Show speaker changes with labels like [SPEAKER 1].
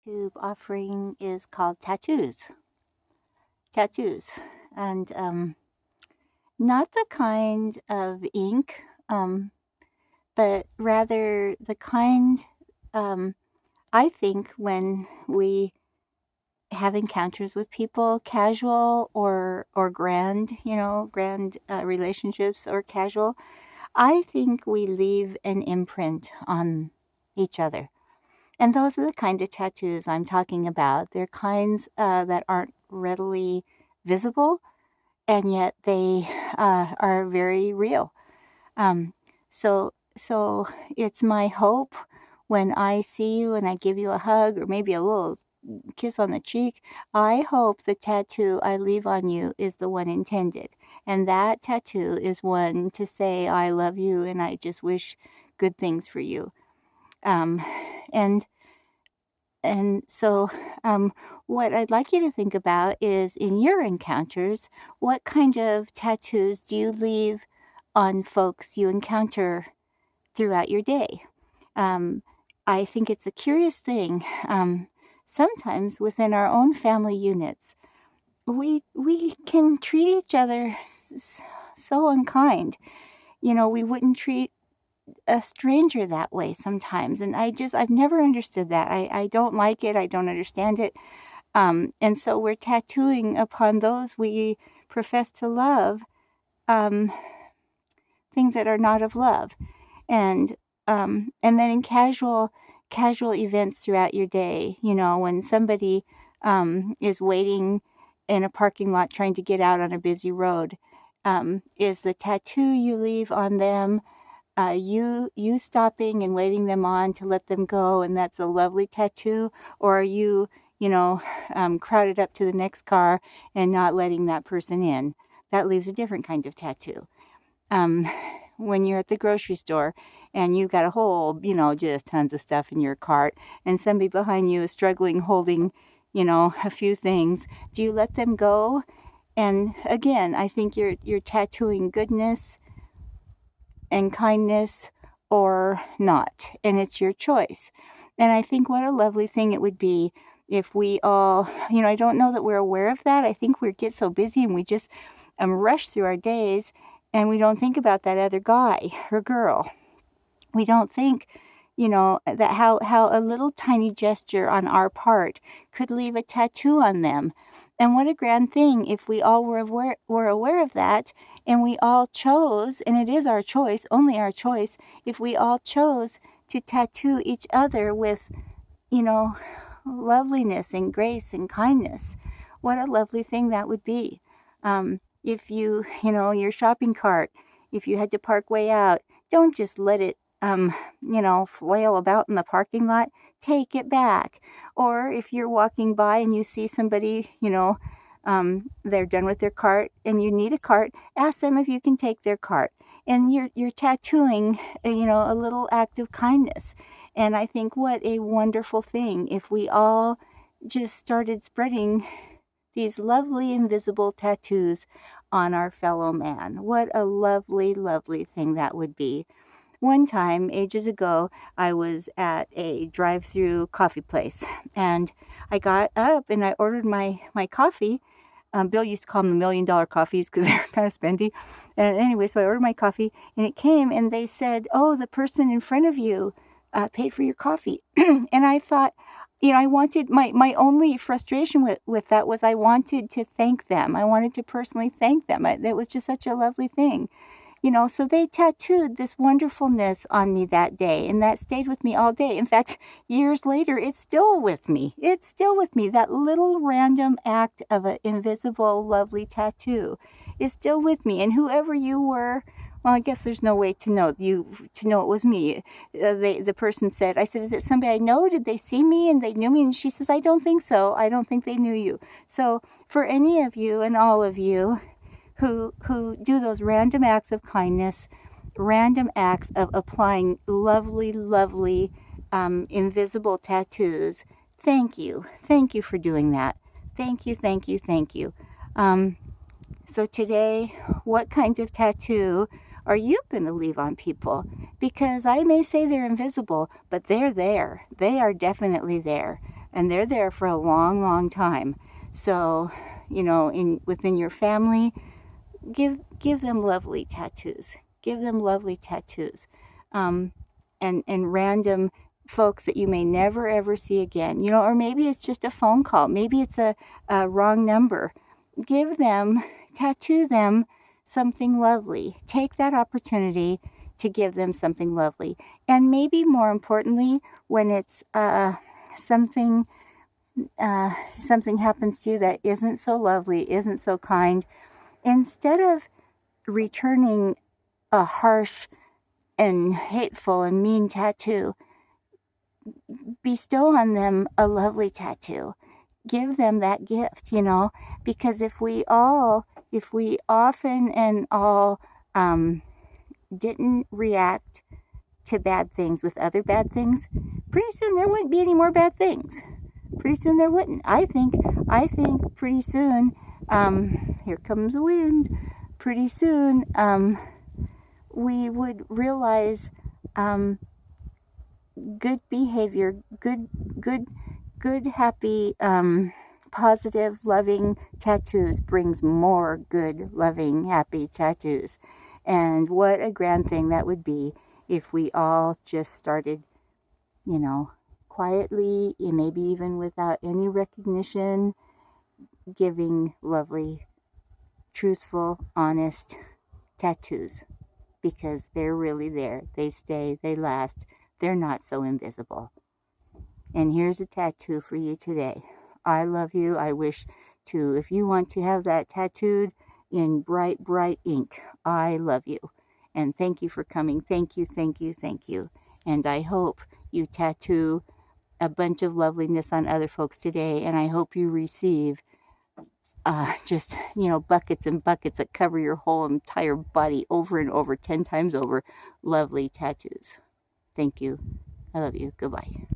[SPEAKER 1] YouTube offering is called tattoos. Tattoos. And not the kind of ink, but rather the kind, I think, when we have encounters with people, casual or grand, grand relationships or casual, I think we leave an imprint on each other. And those are the kind of tattoos I'm talking about. They're kinds that aren't readily visible, and yet they are very real. So it's my hope when I see you and I give you a hug or maybe a little kiss on the cheek, I hope the tattoo I leave on you is the one intended. And that tattoo is one to say, I love you and I just wish good things for you. And so what I'd like you to think about is in your encounters, what kind of tattoos do you leave on folks you encounter throughout your day? I think it's a curious thing. Sometimes within our own family units, we can treat each other so unkind. We wouldn't treat a stranger that way sometimes. And I've never understood that. I don't like it. I don't understand it. And so we're tattooing upon those we profess to love, things that are not of love. And then in casual events throughout your day, when somebody is waiting in a parking lot trying to get out on a busy road, is the tattoo you leave on them you stopping and waving them on to let them go, and that's a lovely tattoo? Or are you, crowded up to the next car and not letting that person in? That leaves a different kind of tattoo. When you're at the grocery store and you've got a whole, just tons of stuff in your cart, and somebody behind you is struggling holding, a few things, do you let them go? And again, I think you're tattooing goodness and kindness or not, and it's your choice. And I think what a lovely thing it would be if we all, I don't know that we're aware of that. I think we get so busy and we just rush through our days and we don't think about that other guy or girl. We don't think, that how a little tiny gesture on our part could leave a tattoo on them. And what a grand thing if we all were aware of that, and we all chose, and it is our choice, only our choice, if we all chose to tattoo each other with, loveliness and grace and kindness. What a lovely thing that would be. If you, your shopping cart, if you had to park way out, don't just let it flail about in the parking lot. Take it back. Or if you're walking by and you see somebody, they're done with their cart and you need a cart, ask them if you can take their cart. And you're tattooing, a little act of kindness. And I think what a wonderful thing if we all just started spreading these lovely invisible tattoos on our fellow man. What a lovely, lovely thing that would be. One time, ages ago, I was at a drive-through coffee place, and I got up and I ordered my coffee. Bill used to call them the $1 million coffees because they're kind of spendy. And anyway, so I ordered my coffee, and it came, and they said, "Oh, the person in front of you paid for your coffee." And I thought, I wanted, my only frustration with that was I wanted to thank them. I wanted to personally thank them. It was just such a lovely thing. So they tattooed this wonderfulness on me that day, and that stayed with me all day. In fact, years later, it's still with me. It's still with me. That little random act of an invisible, lovely tattoo is still with me. And whoever you were, well, I guess there's no way to know it was me. The person said, I said, "Is it somebody I know? Did they see me and they knew me?" And she says, "I don't think so. I don't think they knew you." So for any of you and all of you who do those random acts of kindness, random acts of applying lovely, lovely, invisible tattoos, thank you. Thank you for doing that. Thank you, thank you, thank you. So today, what kind of tattoo are you going to leave on people? Because I may say they're invisible, but they're there. They are definitely there. and they're there for a long, long time. So, within your family, give them lovely tattoos. Give them lovely tattoos. Um, and random folks that you may never ever see again. Or maybe it's just a phone call. Maybe it's a wrong number. Tattoo them something lovely. Take that opportunity to give them something lovely. And maybe more importantly, when it's something happens to you that isn't so lovely, isn't so kind, instead of returning a harsh and hateful and mean tattoo, bestow on them a lovely tattoo. Give them that gift, because if we often and all didn't react to bad things with other bad things, pretty soon there wouldn't be any more bad things. Pretty soon there wouldn't. I think pretty soon, here comes the wind. Pretty soon, we would realize good behavior, good, happy, positive, loving tattoos brings more good, loving, happy tattoos. And what a grand thing that would be if we all just started, quietly, and maybe even without any recognition, giving lovely, truthful, honest tattoos, because they're really there. They stay, they last, they're not so invisible. And here's a tattoo for you today. I love you. I wish to, if you want to have that tattooed in bright, bright ink, I love you. And thank you for coming. Thank you, thank you, thank you. And I hope you tattoo a bunch of loveliness on other folks today. And I hope you receive just, buckets and buckets that cover your whole entire body over and over, 10 times over, lovely tattoos. Thank you. I love you. Goodbye.